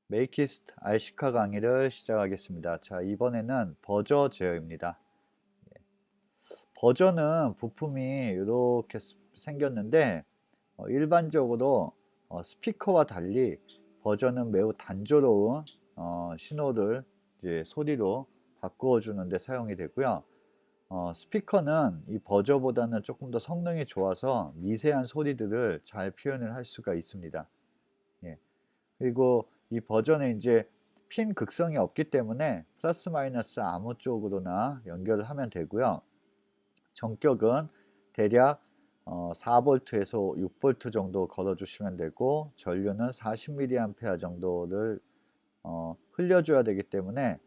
메이키스트 알시카 강의를 시작하겠습니다. 자, 이번에는 버저 제어입니다. 버저는 부품이 이렇게 생겼는데 일반적으로 스피커와 달리 버저는 매우 단조로운 신호를 이제 소리로 바꾸어 주는데 사용이 되고요. 스피커는 이 버저보다는 조금 더 성능이 좋아서 미세한 소리들을 잘 표현을 할 수가 있습니다. 예. 그리고 이 버전에 이제 핀 극성이 없기 때문에 플러스 마이너스 아무 쪽으로나 연결을 하면 되고요. 전격은 대략 4V에서 6V 정도 걸어 주시면 되고, 전류는 40mA 정도를 흘려줘야 되기 때문에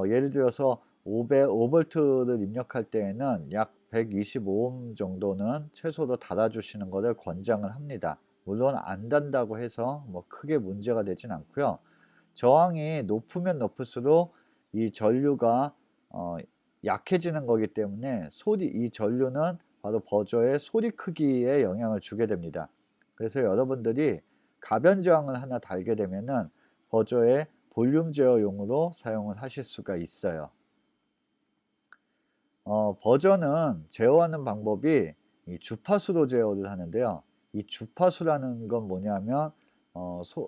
예를 들어서 5V를 입력할 때에는 약 125옴 정도는 최소로 달아주시는 것을 권장을 합니다. 물론 안 단다고 해서 뭐 크게 문제가 되진 않고요. 저항이 높으면 높을수록 이 전류가 약해지는 거기 때문에 이 전류는 바로 버저의 소리 크기에 영향을 주게 됩니다. 그래서 여러분들이 가변 저항을 하나 달게 되면은 버저의 볼륨 제어용으로 사용을 하실 수가 있어요. 버저는 제어하는 방법이 이 주파수로 제어를 하는데요. 이 주파수라는 건 뭐냐면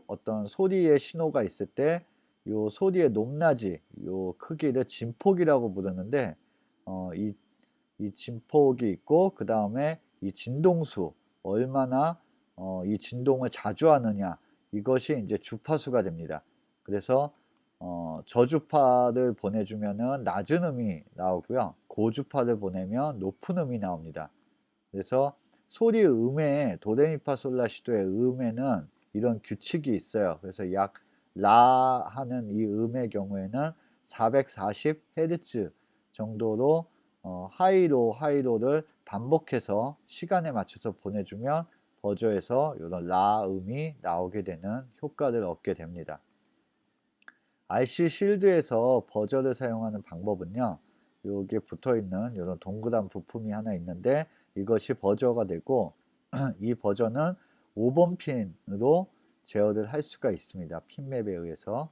어떤 소리의 신호가 있을 때 요 소리의 높낮이, 요 크기를 진폭이라고 부르는데 이 진폭이 있고, 그 다음에 이 진동수, 얼마나 이 진동을 자주 하느냐, 이것이 이제 주파수가 됩니다. 그래서 저주파를 보내주면은 낮은 음이 나오고요. 고주파를 보내면 높은 음이 나옵니다. 그래서 소리 음의 도레미파솔라시도의 음에는 이런 규칙이 있어요. 그래서 약 라 하는 이 음의 경우에는 440Hz 정도로 하이로를 반복해서 시간에 맞춰서 보내주면 버저에서 이런 라 음이 나오게 되는 효과를 얻게 됩니다. RC 실드에서 버저를 사용하는 방법은요, 여기에 붙어 있는 이런 동그란 부품이 하나 있는데 이것이 버저가 되고 이 버저는 5번 핀으로 제어를 할 수가 있습니다. 핀맵에 의해서.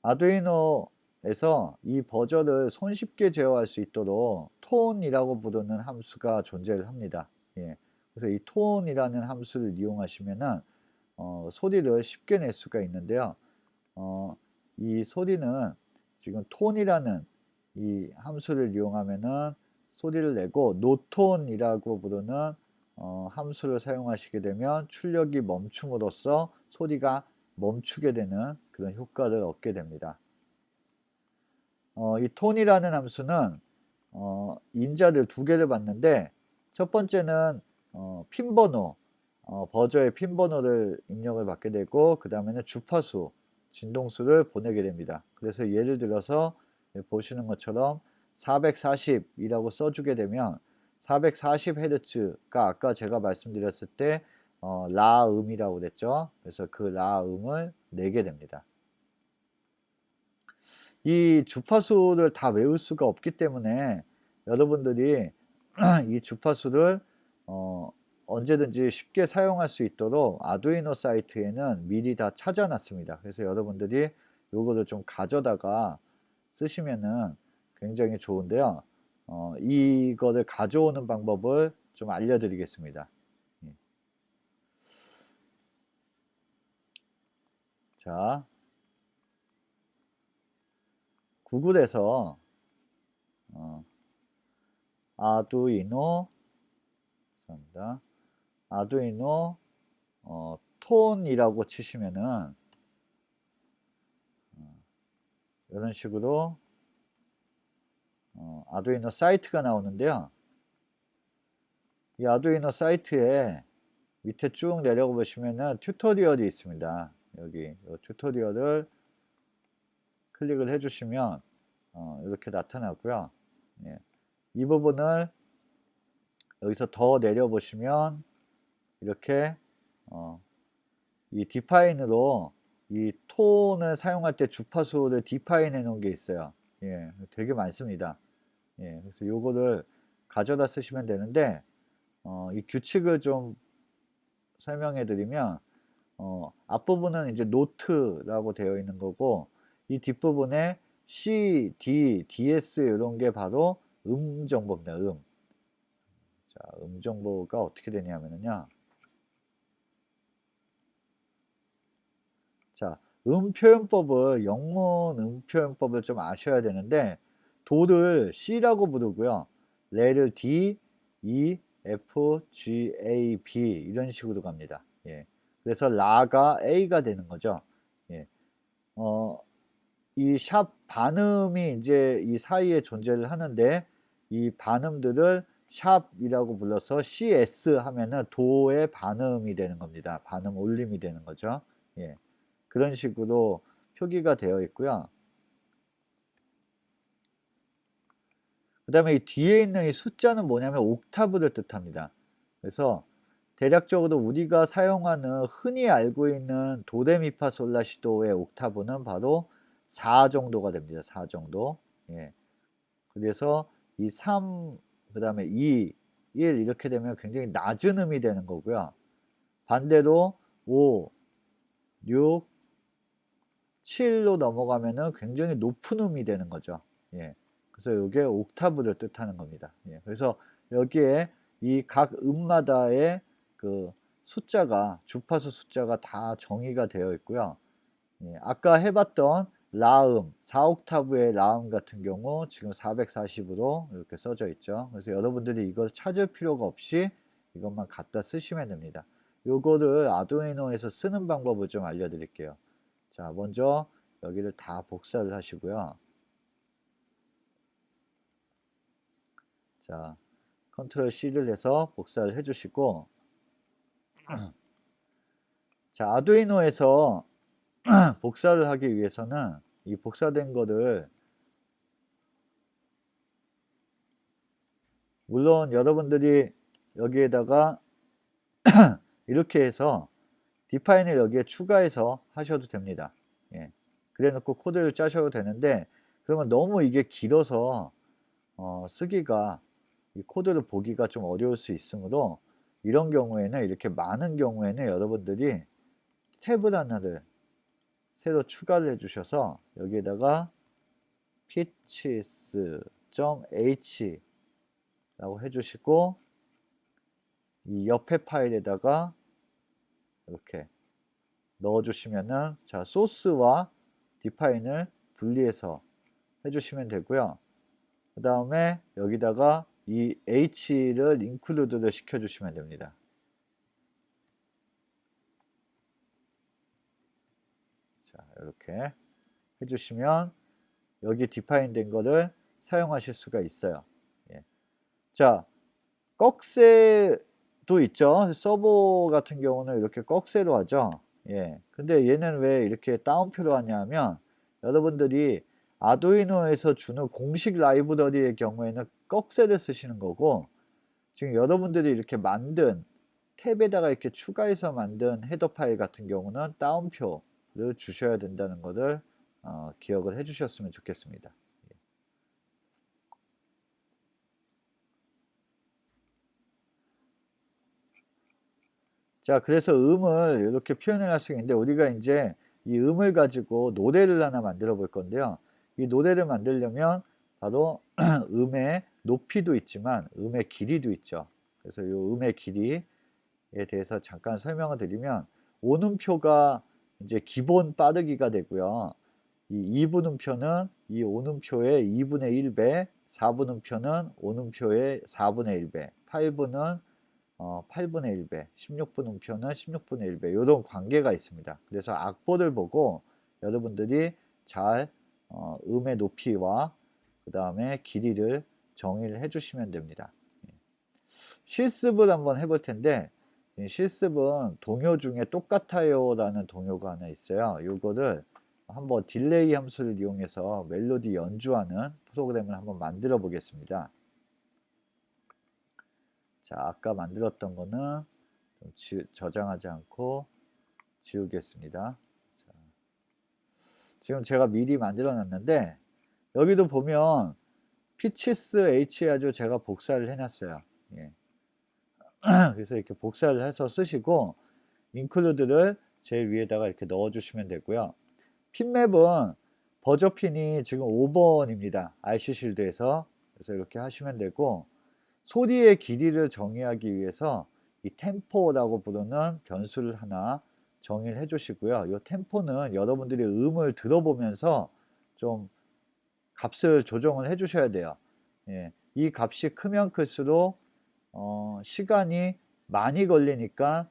아두이노에서 이 버저를 손쉽게 제어할 수 있도록 톤이라고 부르는 함수가 존재를 합니다. 예. 그래서 이 톤이라는 함수를 이용하시면은 소리를 쉽게 낼 수가 있는데요. 이 소리는 지금 톤이라는 이 함수를 이용하면은 소리를 내고, 노톤이라고 부르는 함수를 사용하시게 되면 출력이 멈춤으로써 소리가 멈추게 되는 그런 효과를 얻게 됩니다. 이 톤이라는 함수는 인자를 두 개를 받는데, 첫 번째는 핀 번호, 버저의 핀 번호를 입력을 받게 되고, 그 다음에는 주파수, 진동수를 보내게 됩니다. 그래서 예를 들어서 보시는 것처럼 440이라고 써주게 되면 440Hz가 아까 제가 말씀드렸을 때 라 음이라고 그랬죠. 그래서 그 라 음을 내게 됩니다. 이 주파수를 다 외울 수가 없기 때문에 여러분들이 이 주파수를 언제든지 쉽게 사용할 수 있도록 아두이노 사이트에는 미리 다 찾아 놨습니다. 그래서 여러분들이 요거를 좀 가져다가 쓰시면은 굉장히 좋은데요. 이거를 가져오는 방법을 좀 알려드리겠습니다. 예. 자, 구글에서 어, 아두이노, 죄송합니다. 아두이노 톤이라고 치시면은 이런 식으로 아두이노 사이트가 나오는데요. 이 아두이노 사이트에 밑에 쭉 내려가 보시면은 튜토리얼이 있습니다. 여기 이 튜토리얼을 클릭을 해주시면 이렇게 나타나고요. 예. 이 부분을 여기서 더 내려 보시면 이렇게 이 디파인으로 이 톤을 사용할 때 주파수를 디파인 해 놓은 게 있어요. 예, 되게 많습니다. 예, 그래서 요거를 가져다 쓰시면 되는데 이 규칙을 좀 설명해 드리면 앞부분은 이제 노트라고 되어 있는 거고 이 뒷부분에 C, D, DS 이런 게 바로 정보입니다. 자, 정보가 어떻게 되냐면요. 자, 표현법을 영문 표현법을 좀 아셔야 되는데 도를 C라고 부르고요. 레를 D, E, F, G, A, B 이런 식으로 갑니다. 예. 그래서 라가 A가 되는 거죠. 예. 이 샵 반음이 이제 이 사이에 존재를 하는데 이 반음들을 샵이라고 불러서 CS 하면은 도의 반음이 되는 겁니다. 반음 올림이 되는 거죠. 예. 그런 식으로 표기가 되어 있고요. 그 다음에 이 뒤에 있는 이 숫자는 뭐냐면 옥타브를 뜻합니다. 그래서 대략적으로 우리가 사용하는 흔히 알고 있는 도레미파솔라시도의 옥타브는 바로 4 정도가 됩니다. 4 정도. 예. 그래서 이 3, 그 다음에 2, 1 이렇게 되면 굉장히 낮은 음이 되는 거고요. 반대로 5, 6, 7로 넘어가면은 굉장히 높은 음이 되는 거죠. 예. 그래서 이게 옥타브를 뜻하는 겁니다. 예. 그래서 여기에 이 각 음마다의 그 숫자가 주파수 숫자가 다 정의가 되어 있고요. 예. 아까 해봤던 라음 4옥타브의 라음 같은 경우 지금 440으로 이렇게 써져 있죠. 그래서 여러분들이 이걸 찾을 필요가 없이 이것만 갖다 쓰시면 됩니다. 요거를 아두이노에서 쓰는 방법을 좀 알려드릴게요. 자, 먼저 여기를 다 복사를 하시고요. 자, 컨트롤 C를 해서 복사를 해주시고, 자, 아두이노에서 복사를 하기 위해서는 이 복사된 거를 물론 여러분들이 여기에다가 이렇게 해서 디파인을 여기에 추가해서 하셔도 됩니다. 예. 그래 놓고 코드를 짜셔도 되는데 그러면 너무 이게 길어서 쓰기가 이 코드를 보기가 좀 어려울 수 있으므로 이런 경우에는 이렇게 많은 경우에는 여러분들이 탭을 하나를 새로 추가를 해 주셔서 여기에다가 pitches.h 라고 해 주시고 이 옆에 파일에다가 이렇게 넣어 주시면은 자 소스와 디파인을 분리해서 해 주시면 되고요. 그 다음에 여기다가 이 h를 include를 시켜 주시면 됩니다. 자, 이렇게 해주시면 여기 디파인 된 거를 사용하실 수가 있어요. 예. 자, 꺽쇠도 있죠. 서버 같은 경우는 이렇게 꺽쇠로 하죠. 예. 근데 얘는 왜 이렇게 따옴표로 하냐면 여러분들이 아두이노에서 주는 공식 라이브러리의 경우에는 꺽쇠를 쓰시는 거고 지금 여러분들이 이렇게 만든 탭에다가 이렇게 추가해서 만든 헤더 파일 같은 경우는 따옴표를 주셔야 된다는 것을 기억을 해 주셨으면 좋겠습니다. 자, 그래서 음을 이렇게 표현을 할 수가 있는데 우리가 이제 이 음을 가지고 노래를 하나 만들어 볼 건데요. 이 노래를 만들려면 바로 음의 높이도 있지만 음의 길이도 있죠. 그래서 이 음의 길이에 대해서 잠깐 설명을 드리면 오음표가 이제 기본 빠르기가 되고요. 이 2분음표는 이 오음표의 2분의 1배, 4분음표는 오음표의 4분의 1배, 8분은 8분의 1배, 16분음표는 16분의 1배 이런 관계가 있습니다. 그래서 악보를 보고 여러분들이 잘 음의 높이와 그 다음에 길이를 정의를 해주시면 됩니다. 실습을 한번 해볼 텐데 실습은 동요 중에 똑같아요 라는 동요가 하나 있어요. 이거를 한번 딜레이 함수를 이용해서 멜로디 연주하는 프로그램을 한번 만들어 보겠습니다. 자, 아까 만들었던 거는 좀 저장하지 않고 지우겠습니다. 자, 지금 제가 미리 만들어 놨는데 여기도 보면 pitches h 아주 제가 복사를 해놨어요. 예. 그래서 이렇게 복사를 해서 쓰시고 include를 제일 위에다가 이렇게 넣어주시면 되고요. 핀맵은 버저핀이 지금 5번입니다. RC 실드에서. 그래서 이렇게 하시면 되고, 소리의 길이를 정의하기 위해서 이 템포라고 부르는 변수를 하나 정의를 해주시고요. 이 템포는 여러분들이 음을 들어보면서 좀 값을 조정을 해주셔야 돼요. 예, 이 값이 크면 클수록 시간이 많이 걸리니까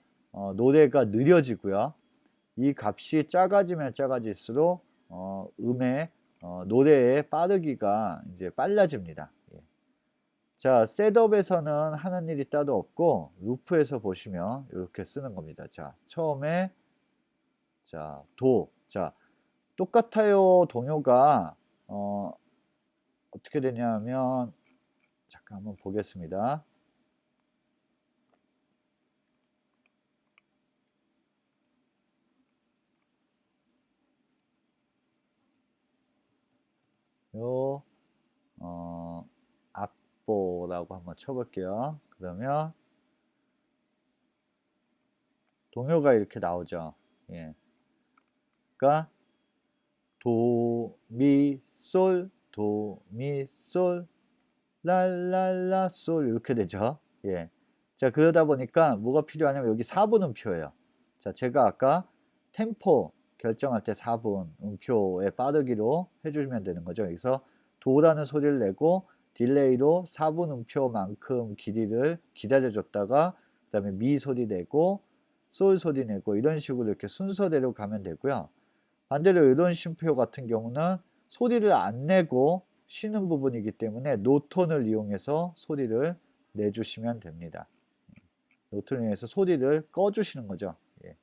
노래가 느려지고요. 이 값이 작아지면 작아질수록 노래의 빠르기가 이제 빨라집니다. 예. 자, 셋업에서는 하는 일이 따로 없고 루프에서 보시면 이렇게 쓰는 겁니다. 자, 처음에 자, 자, 똑같아요 동요가 어떻게 되냐면 잠깐 한번 보겠습니다. 요 악보라고 한번 쳐볼게요. 그러면 동요가 이렇게 나오죠. 예. 그러니까 도, 미, 솔, 도, 미, 솔, 랄랄라, 솔 이렇게 되죠. 예. 자, 그러다 보니까 뭐가 필요하냐면 여기 4분 음표예요. 자, 제가 아까 템포 결정할 때 4분 음표의 빠르기로 해주시면 되는 거죠. 여기서 도라는 소리를 내고 딜레이로 4분 음표만큼 길이를 기다려줬다가 그 다음에 미 소리 내고 솔 소리 내고 이런 식으로 이렇게 순서대로 가면 되고요. 반대로 이런 쉼표 같은 경우는 소리를 안 내고 쉬는 부분이기 때문에 노톤을 이용해서 소리를 내주시면 됩니다. 노톤을 이용해서 소리를 꺼주시는 거죠. 예.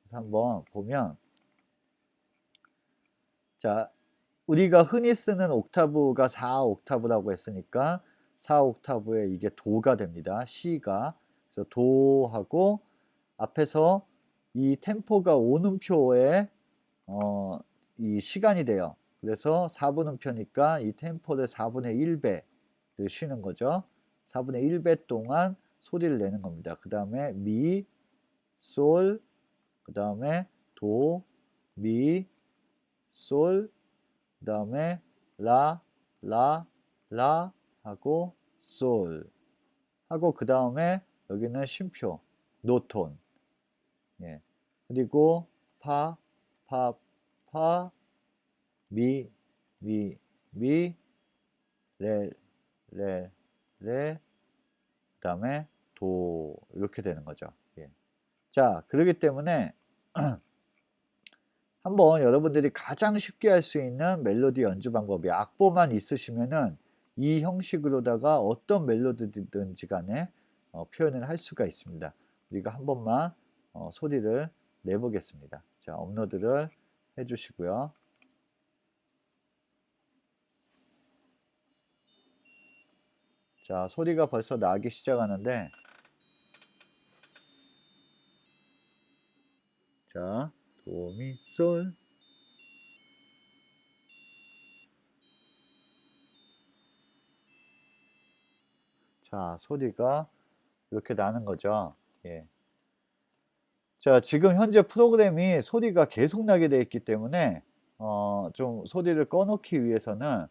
그래서 한번 보면 자, 우리가 흔히 쓰는 옥타브가 4옥타브라고 했으니까 4옥타브에 이게 도가 됩니다. C가. 그래서 도하고 앞에서 이 템포가 오음표에 이 시간이 돼요. 그래서 4분음표니까 이 템포를 4분의 1배를 쉬는 거죠. 4분의 1배 동안 소리를 내는 겁니다. 그 다음에 미, 솔, 그 다음에 도, 미, 솔, 그 다음에 라, 라 하고 솔 하고 그 다음에 여기는 쉼표, 노톤. 예. 그리고 파, 미, 레, 그 다음에 도 이렇게 되는 거죠. 예. 자, 그렇기 때문에 한번 여러분들이 가장 쉽게 할 수 있는 멜로디 연주 방법이 악보만 있으시면은 이 형식으로다가 어떤 멜로디든지 간에 표현을 할 수가 있습니다. 우리가 한 번만 소리를 내보겠습니다. 자, 업로드를 해주시고요. 자, 소리가 벌써 나기 시작하는데 자, 도, 미, 솔. 자, 소리가 이렇게 나는 거죠. 예. 자, 지금 현재 프로그램이 소리가 계속 나게 되어 있기 때문에 좀 소리를 꺼놓기 위해서는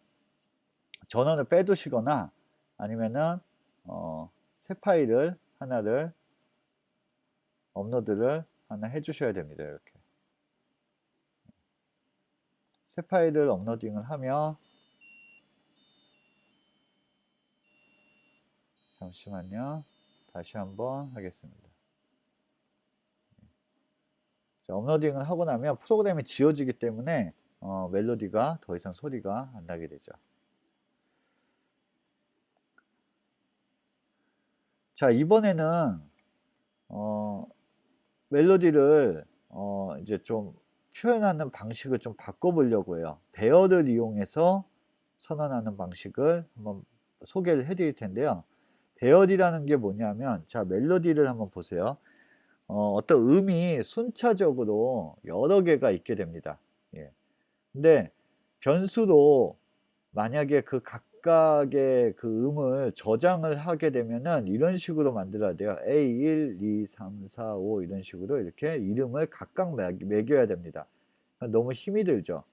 전원을 빼두시거나 아니면은 새 파일을 하나를 업로드를 하나 해주셔야 됩니다. 이렇게 새 파일을 업로딩을 하면 잠시만요. 다시 한번 하겠습니다. 자, 업로딩을 하고 나면 프로그램이 지워지기 때문에 멜로디가 더 이상 소리가 안 나게 되죠. 자, 이번에는 멜로디를 이제 좀 표현하는 방식을 좀 바꿔보려고 해요. 배열을 이용해서 선언하는 방식을 한번 소개를 해드릴 텐데요. 배열이라는 게 뭐냐면, 자, 멜로디를 한번 보세요. 어떤 음이 순차적으로 여러 개가 있게 됩니다. 예. 근데 변수로 만약에 그 각각의 그 음을 저장을 하게 되면은 이런 식으로 만들어야 돼요. A1, 2, 3, 4, 5 이런 식으로 이렇게 이름을 각각 매겨야 됩니다. 너무 힘이 들죠.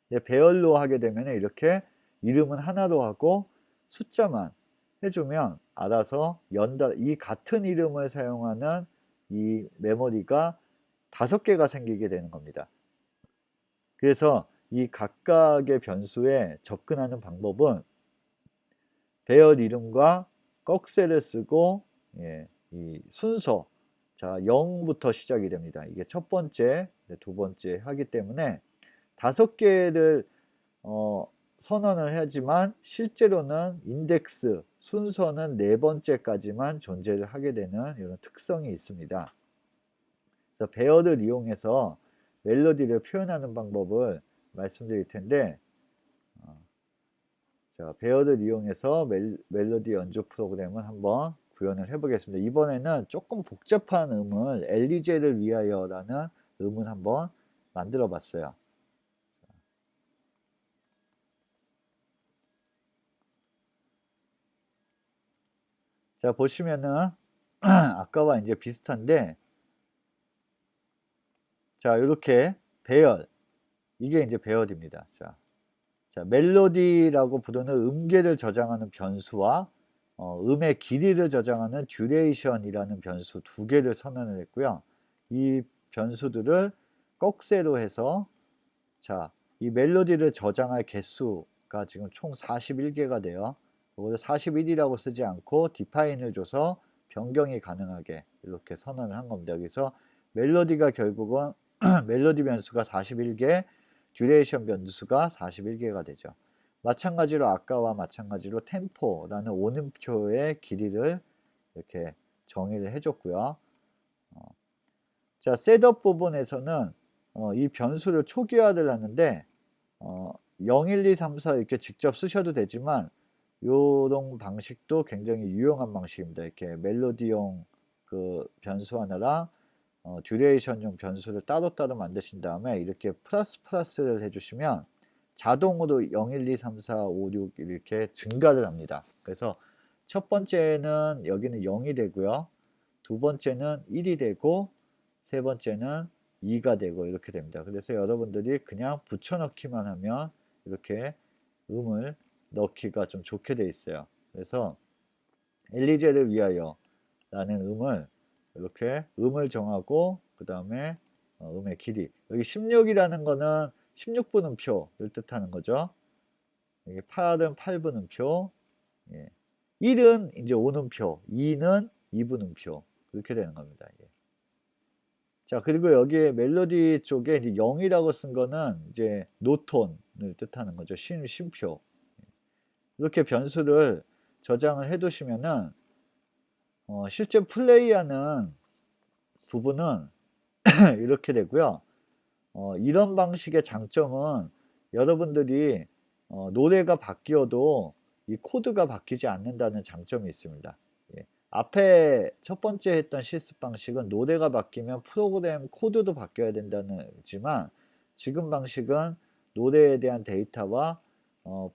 근데 배열로 하게 되면 이렇게 이름은 하나로 하고 숫자만 해주면 알아서 이 같은 이름을 사용하는 이 메모리가 5개가 생기게 되는 겁니다. 그래서 이 각각의 변수에 접근하는 방법은 배열 이름과 꺽쇠를 쓰고 이 순서, 자 0부터 시작이 됩니다. 이게 첫 번째, 두 번째 하기 때문에 5개를 선언을 하지만 실제로는 인덱스, 순서는 4번째까지만 존재를 하게 되는 이런 특성이 있습니다. 그래서 배열을 이용해서 멜로디를 표현하는 방법을 말씀드릴 텐데, 자, 배열을 이용해서 멜로디 연주 프로그램을 한번 구현을 해보겠습니다. 이번에는 조금 복잡한 음을 엘리제를 위하여라는 음을 한번 만들어 봤어요. 자, 보시면은 아까와 이제 비슷한데, 자, 이렇게 배열, 이게 이제 배열입니다. 자, 멜로디라고 부르는 음계를 저장하는 변수와 음의 길이를 저장하는 듀레이션이라는 변수 2개를 선언을 했고요. 이 변수들을 꺽쇠로 해서, 자, 이 멜로디를 저장할 개수가 지금 총 41개가 돼요. 이걸 41이라고 쓰지 않고 디파인을 줘서 변경이 가능하게 이렇게 선언을 한 겁니다. 그래서 멜로디가 결국은 멜로디 변수가 41개, 듀레이션 변수가 41개가 되죠. 마찬가지로 아까와 마찬가지로 템포라는 오음표의 길이를 이렇게 정의를 해줬고요. 자, 셋업 부분에서는 이 변수를 초기화를 하는데 0, 1, 2, 3, 4 이렇게 직접 쓰셔도 되지만 이런 방식도 굉장히 유용한 방식입니다. 이렇게 멜로디용 그 변수 하나랑 듀레이션용 변수를 따로따로 만드신 다음에 이렇게 플러스를 해주시면 자동으로 0, 1, 2, 3, 4, 5, 6 이렇게 증가를 합니다. 그래서 첫 번째는 여기는 0이 되고요. 두 번째는 1이 되고 세 번째는 2가 되고 이렇게 됩니다. 그래서 여러분들이 그냥 붙여넣기만 하면 이렇게 음을 넣기가 좀 좋게 돼 있어요. 그래서 엘리제를 위하여 라는 음을 이렇게 음을 정하고 그 다음에 음의 길이, 여기 16이라는 거는 16분음표를 뜻하는 거죠. 여기 8은 8분음표, 1은 이제 5분음표, 2는 2분음표 그렇게 되는 겁니다. 자, 그리고 여기에 멜로디 쪽에 이제 0이라고 쓴 거는 이제 노톤을 뜻하는 거죠. 쉼표. 이렇게 변수를 저장을 해 두시면은 실제 플레이하는 부분은 이렇게 되고요. 이런 방식의 장점은 여러분들이 노래가 바뀌어도 이 코드가 바뀌지 않는다는 장점이 있습니다. 앞에 첫 번째 했던 실습 방식은 노래가 바뀌면 프로그램 코드도 바뀌어야 된다는 지만 지금 방식은 노래에 대한 데이터와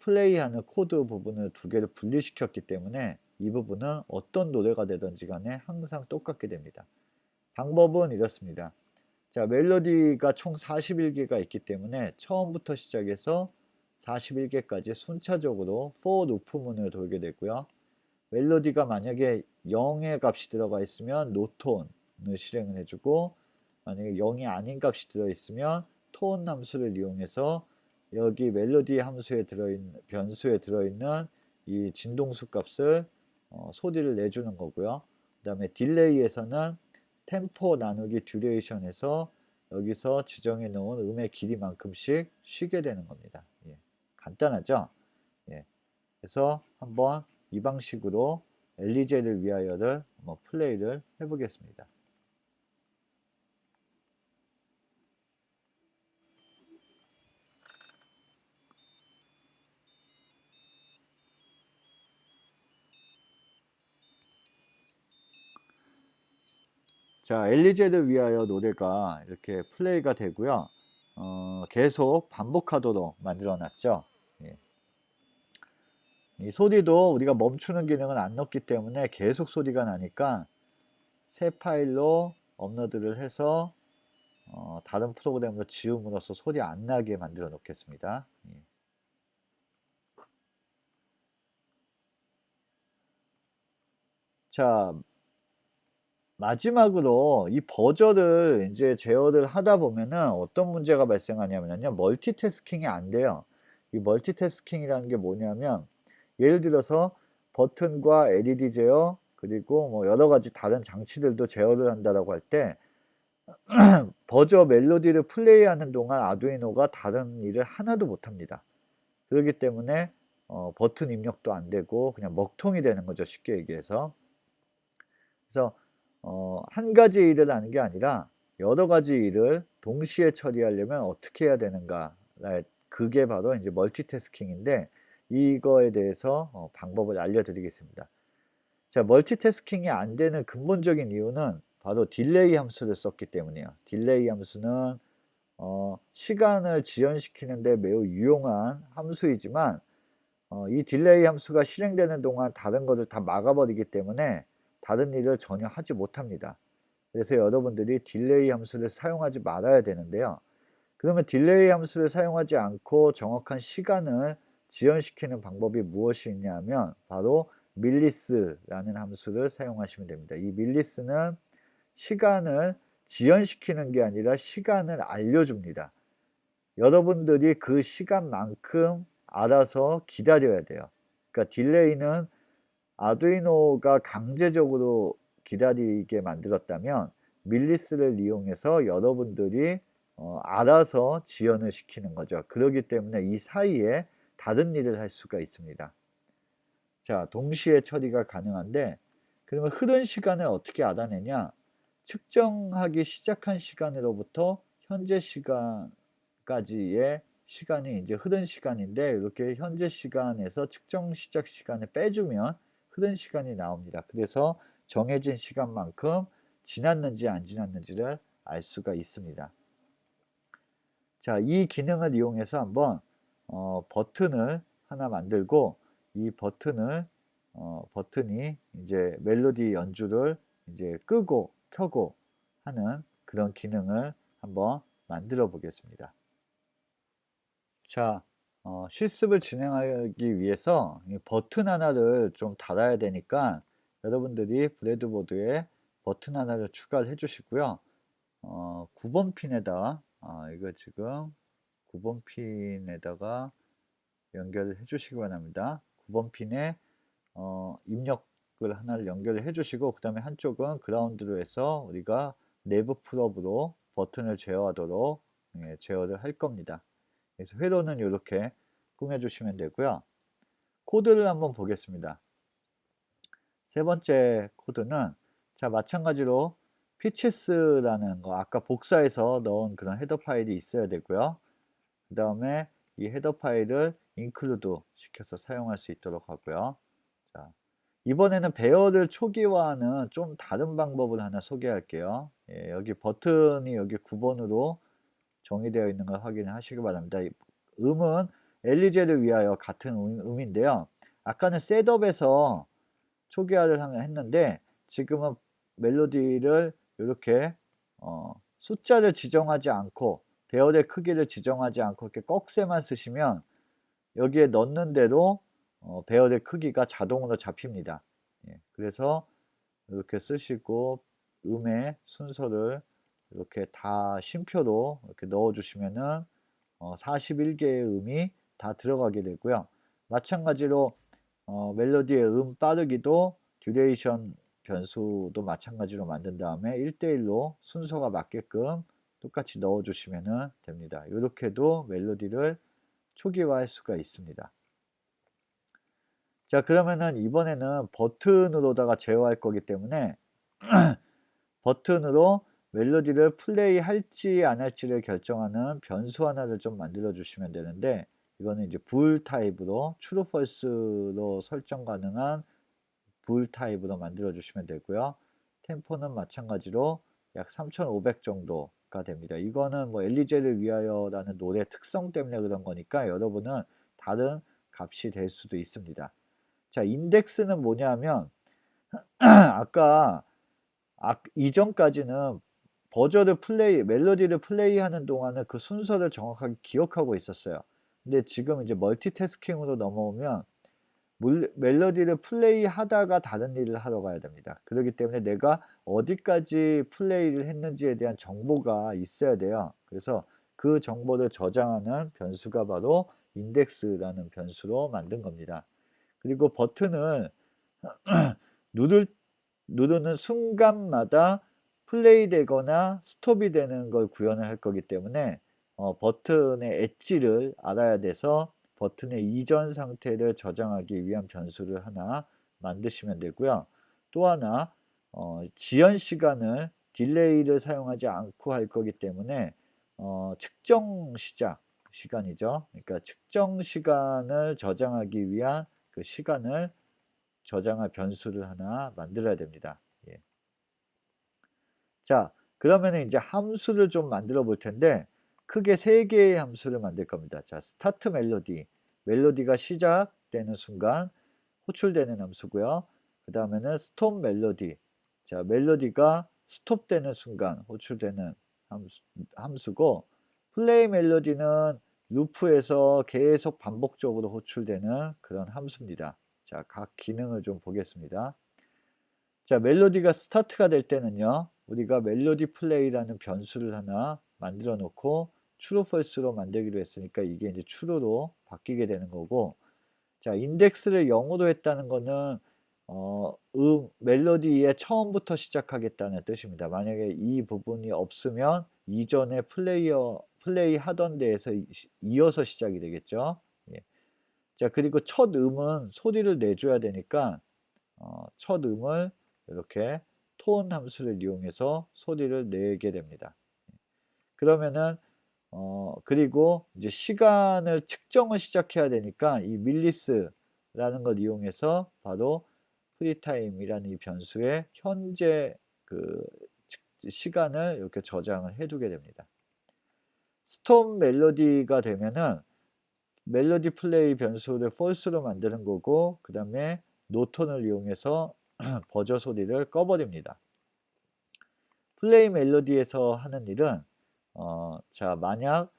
플레이하는 코드 부분을 2개를 분리시켰기 때문에 이 부분은 어떤 노래가 되든지 간에 항상 똑같게 됩니다. 방법은 이렇습니다. 자, 멜로디가 총 41개가 있기 때문에 처음부터 시작해서 41개까지 순차적으로 for 루프문을 돌게 되고요. 멜로디가 만약에 0의 값이 들어가 있으면 노톤을 실행을 해주고, 만약에 0이 아닌 값이 들어있으면 톤 함수를 이용해서 여기 멜로디 함수에 변수에 들어있는 이 진동수 값을 소리를 내주는 거고요. 그 다음에 딜레이에서는 템포 나누기 듀레이션에서 여기서 지정해 놓은 음의 길이만큼씩 쉬게 되는 겁니다. 간단하죠? 그래서 한번 이 방식으로 엘리제를 위하여를 플레이를 해보겠습니다. 자, 엘리제를 위하여 노래가 이렇게 플레이가 되고요. 계속 반복하도록 만들어 놨죠. 이 소리도 우리가 멈추는 기능은 안 넣었기 때문에 계속 소리가 나니까 새 파일로 업로드를 해서 다른 프로그램으로 지움으로써 소리 안 나게 만들어 놓겠습니다. 예. 자, 마지막으로 이 버저를 이제 제어를 하다 보면은 어떤 문제가 발생하냐면요. 멀티태스킹이 안 돼요. 이 멀티태스킹이라는 게 뭐냐면 예를 들어서 버튼과 LED 제어 그리고 뭐 여러 가지 다른 장치들도 제어를 한다라고 할 때 버저 멜로디를 플레이하는 동안 아두이노가 다른 일을 하나도 못 합니다. 그렇기 때문에 버튼 입력도 안 되고 그냥 먹통이 되는 거죠. 쉽게 얘기해서. 그래서 한 가지 일을 하는 게 아니라 여러 가지 일을 동시에 처리하려면 어떻게 해야 되는가. 그게 바로 이제 멀티태스킹인데 이거에 대해서 방법을 알려드리겠습니다. 자, 멀티태스킹이 안 되는 근본적인 이유는 바로 딜레이 함수를 썼기 때문이에요. 딜레이 함수는 시간을 지연시키는데 매우 유용한 함수이지만 이 딜레이 함수가 실행되는 동안 다른 것을 다 막아버리기 때문에 다른 일을 전혀 하지 못합니다. 그래서 여러분들이 딜레이 함수를 사용하지 말아야 되는데요. 그러면 딜레이 함수를 사용하지 않고 정확한 시간을 지연시키는 방법이 무엇이 있냐면 바로 밀리스라는 함수를 사용하시면 됩니다. 이 밀리스는 시간을 지연시키는 게 아니라 시간을 알려줍니다. 여러분들이 그 시간만큼 알아서 기다려야 돼요. 그러니까 딜레이는 아두이노가 강제적으로 기다리게 만들었다면 밀리스를 이용해서 여러분들이 알아서 지연을 시키는 거죠. 그렇기 때문에 이 사이에 다른 일을 할 수가 있습니다. 자, 동시에 처리가 가능한데 그러면 흐른 시간을 어떻게 알아내냐? 측정하기 시작한 시간으로부터 현재 시간까지의 시간이 이제 흐른 시간인데 이렇게 현재 시간에서 측정 시작 시간을 빼주면 흐른 시간이 나옵니다. 그래서 정해진 시간만큼 지났는지 안 지났는지를 알 수가 있습니다. 자, 이 기능을 이용해서 한번 버튼을 하나 만들고 이 버튼이 이제 멜로디 연주를 이제 끄고 켜고 하는 그런 기능을 한번 만들어 보겠습니다. 자, 실습을 진행하기 위해서 이 버튼 하나를 좀 달아야 되니까 여러분들이 브레드보드에 버튼 하나를 추가를 해 주시고요. 9번 핀에다가 이거 지금 9번 핀에다가 연결을 해 주시기 바랍니다. 9번 핀에 입력을 하나를 연결을 해 주시고 그 다음에 한쪽은 그라운드로 해서 우리가 내부 풀업으로 버튼을 제어하도록 제어를 할 겁니다. 그래서 회로는 이렇게 꾸며 주시면 되고요. 코드를 한번 보겠습니다. 세 번째 코드는 자, 마찬가지로 pitches라는 거 아까 복사해서 넣은 그런 헤더 파일이 있어야 되고요. 그 다음에 이 헤더 파일을 include 시켜서 사용할 수 있도록 하고요. 자, 이번에는 배열을 초기화하는 좀 다른 방법을 하나 소개할게요. 예, 여기 버튼이 여기 9번으로 정의되어 있는 걸 확인하시기 바랍니다. 음은 엘리제를 위하여 같은 음인데요. 아까는 셋업에서 초기화를 했는데 지금은 멜로디를 이렇게 숫자를 지정하지 않고 배열의 크기를 지정하지 않고 이렇게 꺽쇠만 쓰시면 여기에 넣는 대로 배열의 크기가 자동으로 잡힙니다. 예, 그래서 이렇게 쓰시고 음의 순서를 이렇게 다 쉼표로 이렇게 넣어 주시면은 41개의 음이 다 들어가게 되고요. 마찬가지로 멜로디의 음 빠르기도 듀레이션 변수도 마찬가지로 만든 다음에 1대1로 순서가 맞게끔 똑같이 넣어 주시면 됩니다. 이렇게도 멜로디를 초기화할 수가 있습니다. 자, 그러면은 이번에는 버튼으로다가 제어할 거기 때문에 버튼으로 멜로디를 플레이 할지 안 할지를 결정하는 변수 하나를 좀 만들어 주시면 되는데 이거는 이제 불 타입으로 true false로 설정 가능한 불 타입으로 만들어 주시면 되고요. 템포는 마찬가지로 약 3500 정도가 됩니다. 이거는 뭐 엘리제를 위하여라는 노래 특성 때문에 그런 거니까 여러분은 다른 값이 될 수도 있습니다. 자, 인덱스는 뭐냐면 아까 이전까지는 멜로디를 플레이하는 동안은 그 순서를 정확하게 기억하고 있었어요. 근데 지금 이제 멀티태스킹으로 넘어오면 멜로디를 플레이하다가 다른 일을 하러 가야 됩니다. 그렇기 때문에 내가 어디까지 플레이를 했는지에 대한 정보가 있어야 돼요. 그래서 그 정보를 저장하는 변수가 바로 인덱스라는 변수로 만든 겁니다. 그리고 버튼을 누르는 순간마다 플레이 되거나 스톱이 되는 걸 구현을 할 거기 때문에 버튼의 엣지를 알아야 돼서 버튼의 이전 상태를 저장하기 위한 변수를 하나 만드시면 되고요. 또 하나 지연 시간을 딜레이를 사용하지 않고 할 거기 때문에 측정 시작 시간이죠. 그러니까 측정 시간을 저장하기 위한 그 시간을 저장할 변수를 하나 만들어야 됩니다. 예. 자, 그러면 이제 함수를 좀 만들어 볼 텐데 크게 세 개의 함수를 만들 겁니다. 자, 스타트 멜로디, 멜로디가 시작되는 순간 호출되는 함수고요. 그 다음에는 스톱 멜로디, 자, 멜로디가 스톱되는 순간 호출되는 함수고, 플레이 멜로디는 루프에서 계속 반복적으로 호출되는 그런 함수입니다. 자, 각 기능을 좀 보겠습니다. 자, 멜로디가 스타트가 될 때는요, 우리가 멜로디 플레이라는 변수를 하나 만들어 놓고 true, false로 만들기로 했으니까 이게 이제 true로 바뀌게 되는 거고, 자, 인덱스를 0으로 했다는 거는 멜로디의 처음부터 시작하겠다는 뜻입니다. 만약에 이 부분이 없으면 이전에 플레이 하던 데에서 이어서 시작이 되겠죠. 예. 자, 그리고 첫 음은 소리를 내줘야 되니까 첫 음을 이렇게 톤 함수를 이용해서 소리를 내게 됩니다. 그러면은 그리고 이제 시간을 측정을 시작해야 되니까 이 밀리스라는 걸 이용해서 바로 프리타임이라는 이 변수에 현재 그 시간을 이렇게 저장을 해두게 됩니다. 스톱 멜로디가 되면은 멜로디 플레이 변수를 false로 만드는 거고, 그 다음에 노톤을 이용해서 버저 소리를 꺼버립니다. 플레이 멜로디에서 하는 일은 자, 만약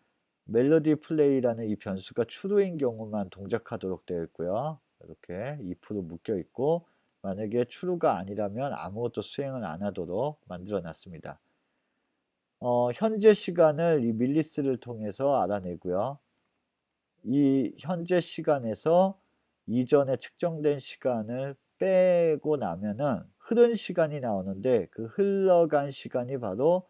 멜로디 플레이라는 이 변수가 true인 경우만 동작하도록 되어 있고요. 이렇게 if로 묶여 있고, 만약에 true가 아니라면 아무것도 수행을 안 하도록 만들어 놨습니다. 현재 시간을 이 밀리스를 통해서 알아내고요. 이 현재 시간에서 이전에 측정된 시간을 빼고 나면은 흐른 시간이 나오는데, 그 흘러간 시간이 바로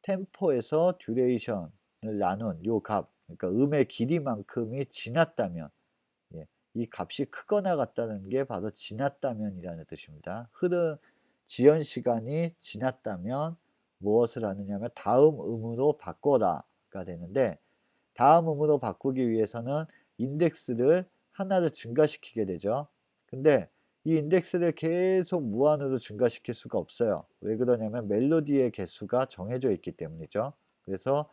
템포에서 듀레이션을 나눈 요 값, 그러니까 음의 길이만큼이 지났다면, 예, 이 값이 크거나 같다는 게 바로 지났다면이라는 뜻입니다. 지연 시간이 지났다면 무엇을 하느냐면 다음 음으로 바꿔라가 되는데, 다음 음으로 바꾸기 위해서는 인덱스를 하나를 증가시키게 되죠. 근데 이 인덱스를 계속 무한으로 증가시킬 수가 없어요. 왜 그러냐면 멜로디의 개수가 정해져 있기 때문이죠. 그래서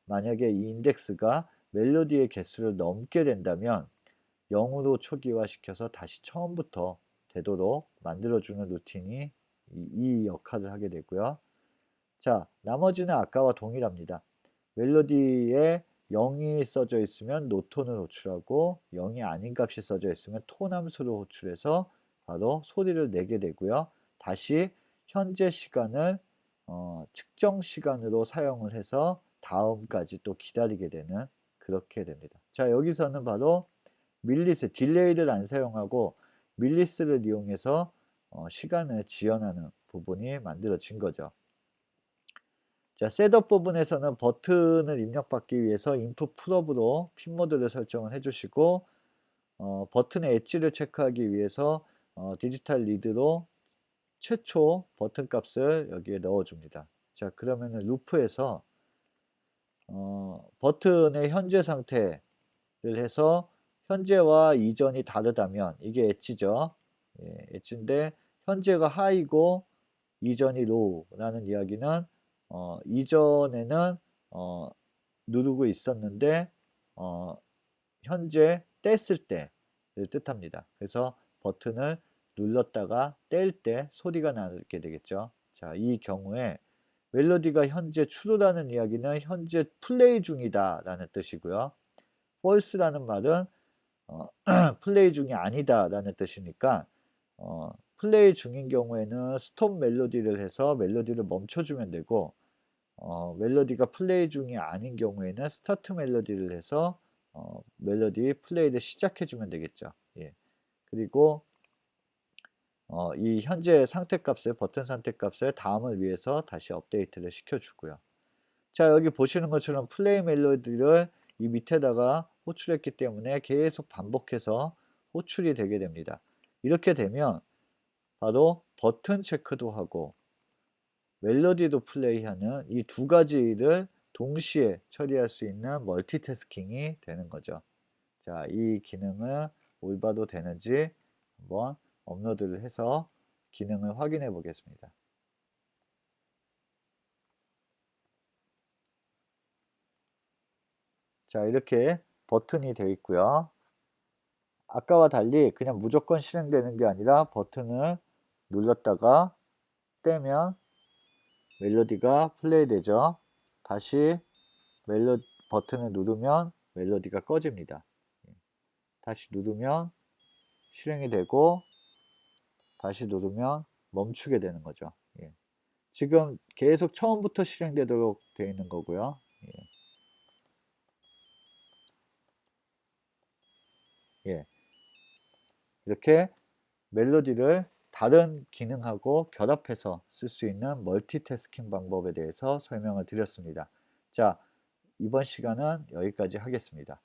만약에 이 인덱스가 멜로디의 개수를 넘게 된다면 0으로 초기화시켜서 다시 처음부터 되도록 만들어주는 루틴이 이 역할을 하게 되고요. 자, 나머지는 아까와 동일합니다. 멜로디에 0이 써져 있으면 노톤을 호출하고 0이 아닌 값이 써져 있으면 톤 함수를 호출해서 바로 소리를 내게 되고요. 다시 현재 시간을 측정 시간으로 사용을 해서 다음까지 또 기다리게 되는 그렇게 됩니다. 자, 여기서는 바로 밀리스, 딜레이를 안 사용하고 밀리스를 이용해서 시간을 지연하는 부분이 만들어진 거죠. 자, 셋업 부분에서는 버튼을 입력받기 위해서 input 프롭으로 핀 모드를 설정을 해주시고, 버튼의 엣지를 체크하기 위해서 디지털 리드로 최초 버튼 값을 여기에 넣어줍니다. 자, 그러면은 루프에서 버튼의 현재 상태를 해서 현재와 이전이 다르다면 이게 엣지죠. 예, 엣지인데 현재가 하이고 이전이 로우라는 이야기는 이전에는 누르고 있었는데 현재 뗐을 때를 뜻합니다. 그래서 버튼을 눌렀다가 뗄 때 소리가 나게 되겠죠. 자, 이 경우에 멜로디가 현재 true 라는 이야기는 현재 플레이 중이다 라는 뜻이고요. false라는 말은 플레이 중이 아니다 라는 뜻이니까 플레이 중인 경우에는 스톱 멜로디를 해서 멜로디를 멈춰주면 되고, 멜로디가 플레이 중이 아닌 경우에는 스타트 멜로디를 해서 멜로디 플레이를 시작해주면 되겠죠. 예. 그리고 이 현재 상태값을 버튼 상태값을 다음을 위해서 다시 업데이트를 시켜주고요. 자, 여기 보시는 것처럼 플레이 멜로디를 이 밑에다가 호출했기 때문에 계속 반복해서 호출이 되게 됩니다. 이렇게 되면 바로 버튼 체크도 하고 멜로디도 플레이하는 이 두 가지 일을 동시에 처리할 수 있는 멀티태스킹이 되는 거죠. 자, 이 기능을 올바로 되는지 한번 업로드를 해서 기능을 확인해 보겠습니다. 자, 이렇게 버튼이 되어 있고요. 아까와 달리 그냥 무조건 실행되는 게 아니라 버튼을 눌렀다가 떼면 멜로디가 플레이 되죠. 다시 버튼을 누르면 멜로디가 꺼집니다. 다시 누르면 실행이 되고 다시 누르면 멈추게 되는 거죠. 예. 지금 계속 처음부터 실행되도록 되어 있는 거고요. 예. 이렇게 멜로디를 다른 기능하고 결합해서 쓸 수 있는 멀티태스킹 방법에 대해서 설명을 드렸습니다. 자, 이번 시간은 여기까지 하겠습니다.